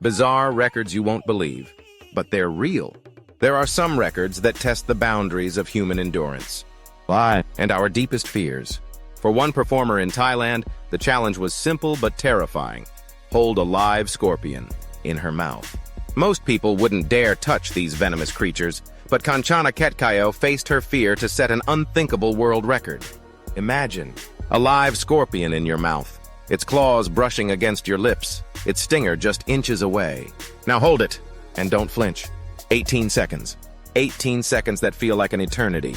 Bizarre records you won't believe, but they're real. There are some records that test the boundaries of human endurance and our deepest fears. For one performer in Thailand, the challenge was simple but terrifying. Hold a live scorpion in her mouth. Most people wouldn't dare touch these venomous creatures, but Kanchana Ketkayo faced her fear to set an unthinkable world record. Imagine a live scorpion in your mouth, its claws brushing against your lips, its stinger just inches away. Now hold it, and don't flinch. 18 seconds. 18 seconds that feel like an eternity.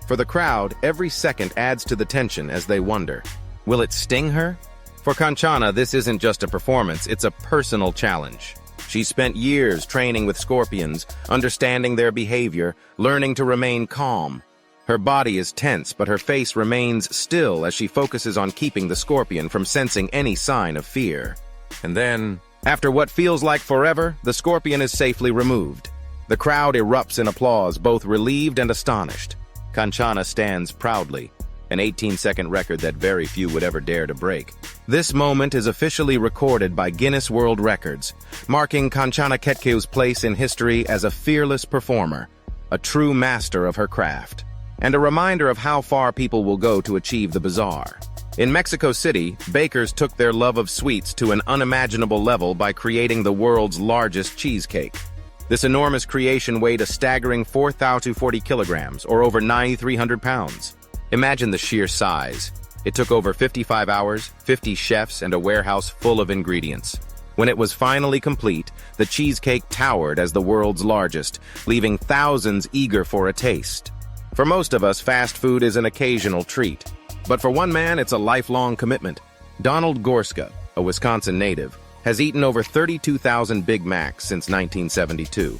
For the crowd, every second adds to the tension as they wonder, will it sting her? For Kanchana, this isn't just a performance, it's a personal challenge. She spent years training with scorpions, understanding their behavior, learning to remain calm. Her body is tense, but her face remains still as she focuses on keeping the scorpion from sensing any sign of fear. And then, after what feels like forever, the scorpion is safely removed. The crowd erupts in applause, both relieved and astonished. Kanchana stands proudly, an 18-second record that very few would ever dare to break. This moment is officially recorded by Guinness World Records, marking Kanchana Ketkayo's place in history as a fearless performer, a true master of her craft, and a reminder of how far people will go to achieve the bizarre. In Mexico City, bakers took their love of sweets to an unimaginable level by creating the world's largest cheesecake. This enormous creation weighed a staggering 4,040 kilograms, or over 9,300 pounds. Imagine the sheer size. It took over 55 hours, 50 chefs, and a warehouse full of ingredients. When it was finally complete, the cheesecake towered as the world's largest, leaving thousands eager for a taste. For most of us, fast food is an occasional treat. But for one man, it's a lifelong commitment. Donald Gorska, a Wisconsin native, has eaten over 32,000 Big Macs since 1972.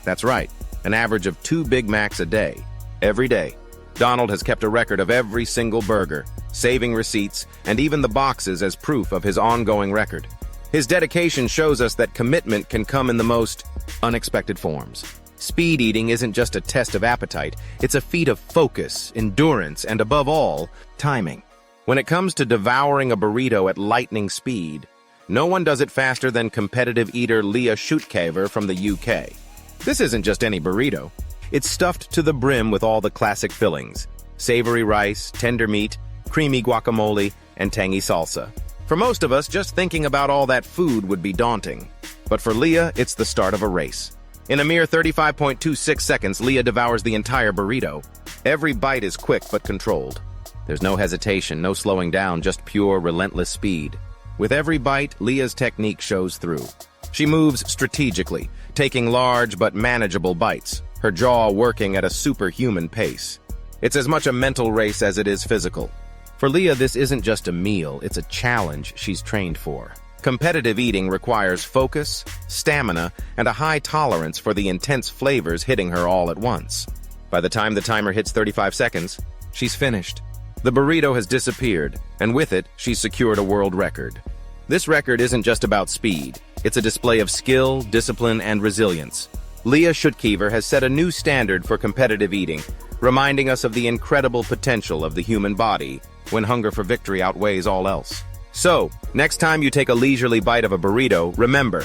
That's right, an average of 2 Big Macs a day, every day. Donald has kept a record of every single burger, saving receipts, and even the boxes as proof of his ongoing record. His dedication shows us that commitment can come in the most unexpected forms. Speed eating isn't just a test of appetite, it's a feat of focus, endurance, and above all, timing. When it comes to devouring a burrito at lightning speed, no one does it faster than competitive eater Leah Schuitkever from the UK. This isn't just any burrito. It's stuffed to the brim with all the classic fillings: savory rice, tender meat, creamy guacamole, and tangy salsa. For most of us, just thinking about all that food would be daunting. But for Leah, it's the start of a race. In a mere 35.26 seconds, Leah devours the entire burrito. Every bite is quick but controlled. There's no hesitation, no slowing down, just pure, relentless speed. With every bite, Leah's technique shows through. She moves strategically, taking large but manageable bites, her jaw working at a superhuman pace. It's as much a mental race as it is physical. For Leah, this isn't just a meal, it's a challenge she's trained for. Competitive eating requires focus, stamina, and a high tolerance for the intense flavors hitting her all at once. By the time the timer hits 35 seconds, she's finished. The burrito has disappeared, and with it, she's secured a world record. This record isn't just about speed. It's a display of skill, discipline, and resilience. Leah Schuitkever has set a new standard for competitive eating, reminding us of the incredible potential of the human body when hunger for victory outweighs all else. So, next time you take a leisurely bite of a burrito, remember,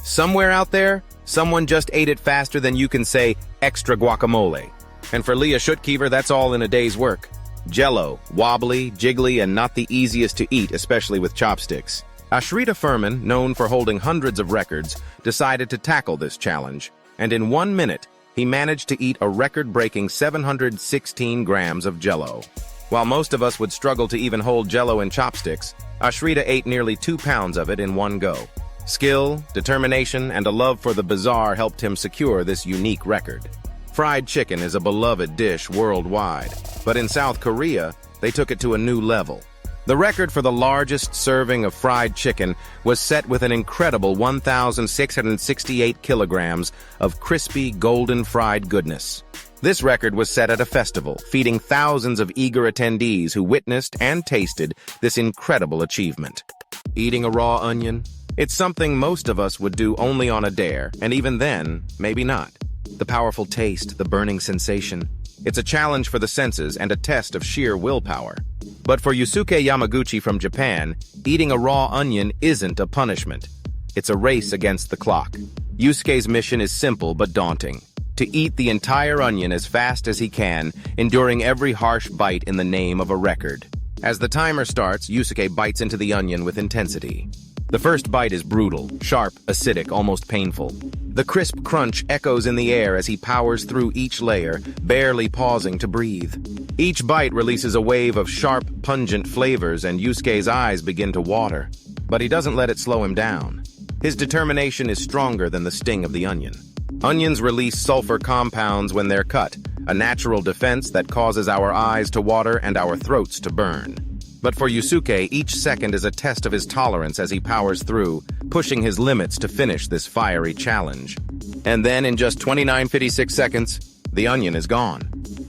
somewhere out there, someone just ate it faster than you can say extra guacamole. And for Leah Schuitkever, that's all in a day's work. Jell-O, wobbly, jiggly, and not the easiest to eat, especially with chopsticks. Ashrita Furman, known for holding hundreds of records, decided to tackle this challenge, and in 1 minute, he managed to eat a record-breaking 716 grams of Jell-O. While most of us would struggle to even hold Jell-O in chopsticks, Ashrita ate nearly 2 pounds of it in one go. Skill, determination, and a love for the bizarre helped him secure this unique record. Fried chicken is a beloved dish worldwide, but in South Korea, they took it to a new level. The record for the largest serving of fried chicken was set with an incredible 1,668 kilograms of crispy, golden fried goodness. This record was set at a festival, feeding thousands of eager attendees who witnessed and tasted this incredible achievement. Eating a raw onion? It's something most of us would do only on a dare, and even then, maybe not. The powerful taste, the burning sensation. It's a challenge for the senses and a test of sheer willpower. But for Yusuke Yamaguchi from Japan, eating a raw onion isn't a punishment. It's a race against the clock. Yusuke's mission is simple but daunting: to eat the entire onion as fast as he can, enduring every harsh bite in the name of a record. As the timer starts, Yusuke bites into the onion with intensity. The first bite is brutal, sharp, acidic, almost painful. The crisp crunch echoes in the air as he powers through each layer, barely pausing to breathe. Each bite releases a wave of sharp, pungent flavors, and Yusuke's eyes begin to water. But he doesn't let it slow him down. His determination is stronger than the sting of the onion. Onions release sulfur compounds when they're cut, a natural defense that causes our eyes to water and our throats to burn. But for Yusuke, each second is a test of his tolerance as he powers through, pushing his limits to finish this fiery challenge. And then, in just 29.56 seconds, the onion is gone.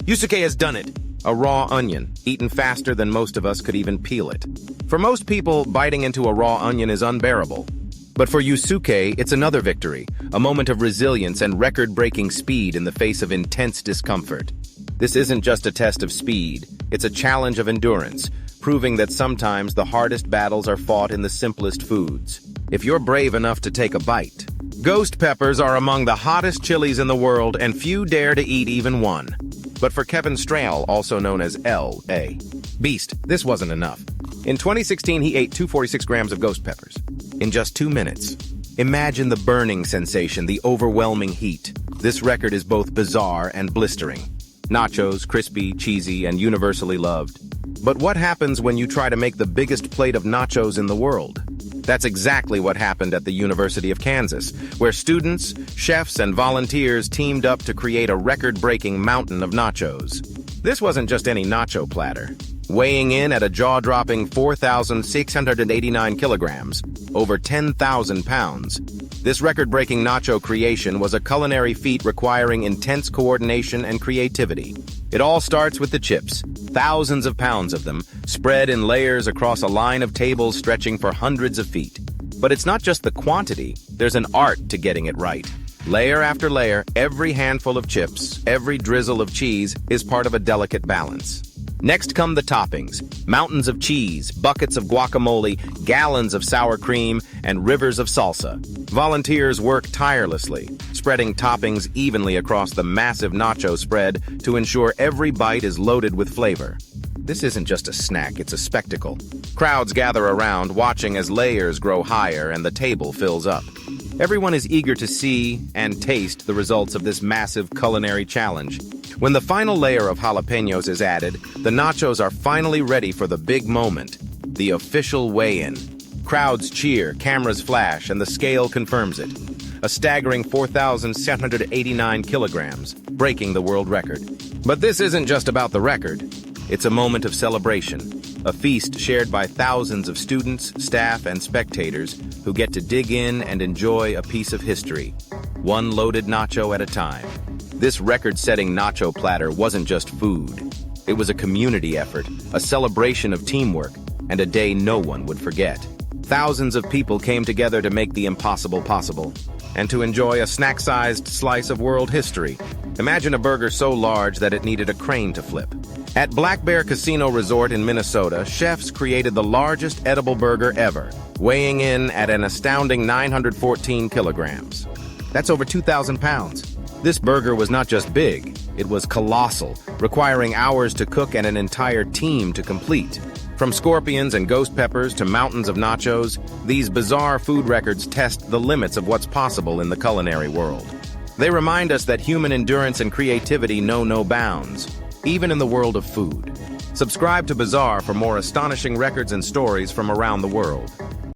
Yusuke has done it! A raw onion, eaten faster than most of us could even peel it. For most people, biting into a raw onion is unbearable. But for Yusuke, it's another victory, a moment of resilience and record-breaking speed in the face of intense discomfort. This isn't just a test of speed, it's a challenge of endurance, proving that sometimes the hardest battles are fought in the simplest foods. If you're brave enough to take a bite. Ghost peppers are among the hottest chilies in the world, and few dare to eat even one. But for Kevin Strahl, also known as L.A. Beast, this wasn't enough. In 2016, he ate 246 grams of ghost peppers in just 2 minutes. Imagine the burning sensation, the overwhelming heat. This record is both bizarre and blistering. Nachos, crispy, cheesy, and universally loved. But what happens when you try to make the biggest plate of nachos in the world? That's exactly what happened at the University of Kansas, where students, chefs, and volunteers teamed up to create a record-breaking mountain of nachos. This wasn't just any nacho platter. Weighing in at a jaw-dropping 4,689 kilograms, over 10,000 pounds, this record-breaking nacho creation was a culinary feat requiring intense coordination and creativity. It all starts with the chips, thousands of pounds of them, spread in layers across a line of tables stretching for hundreds of feet. But it's not just the quantity, there's an art to getting it right. Layer after layer, every handful of chips, every drizzle of cheese is part of a delicate balance. Next come the toppings: mountains of cheese, buckets of guacamole, gallons of sour cream, and rivers of salsa. Volunteers work tirelessly, spreading toppings evenly across the massive nacho spread to ensure every bite is loaded with flavor. This isn't just a snack, it's a spectacle. Crowds gather around, watching as layers grow higher and the table fills up. Everyone is eager to see and taste the results of this massive culinary challenge. When the final layer of jalapenos is added, the nachos are finally ready for the big moment, the official weigh-in. Crowds cheer, cameras flash, and the scale confirms it. A staggering 4,789 kilograms, breaking the world record. But this isn't just about the record. It's a moment of celebration, a feast shared by thousands of students, staff, and spectators who get to dig in and enjoy a piece of history, one loaded nacho at a time. This record-setting nacho platter wasn't just food. It was a community effort, a celebration of teamwork, and a day no one would forget. Thousands of people came together to make the impossible possible, and to enjoy a snack-sized slice of world history. Imagine a burger so large that it needed a crane to flip. At Black Bear Casino Resort in Minnesota, chefs created the largest edible burger ever, weighing in at an astounding 914 kilograms. That's over 2,000 pounds. This burger was not just big, it was colossal, requiring hours to cook and an entire team to complete. From scorpions and ghost peppers to mountains of nachos, these bizarre food records test the limits of what's possible in the culinary world. They remind us that human endurance and creativity know no bounds, even in the world of food. Subscribe to BIZAIRE for more astonishing records and stories from around the world.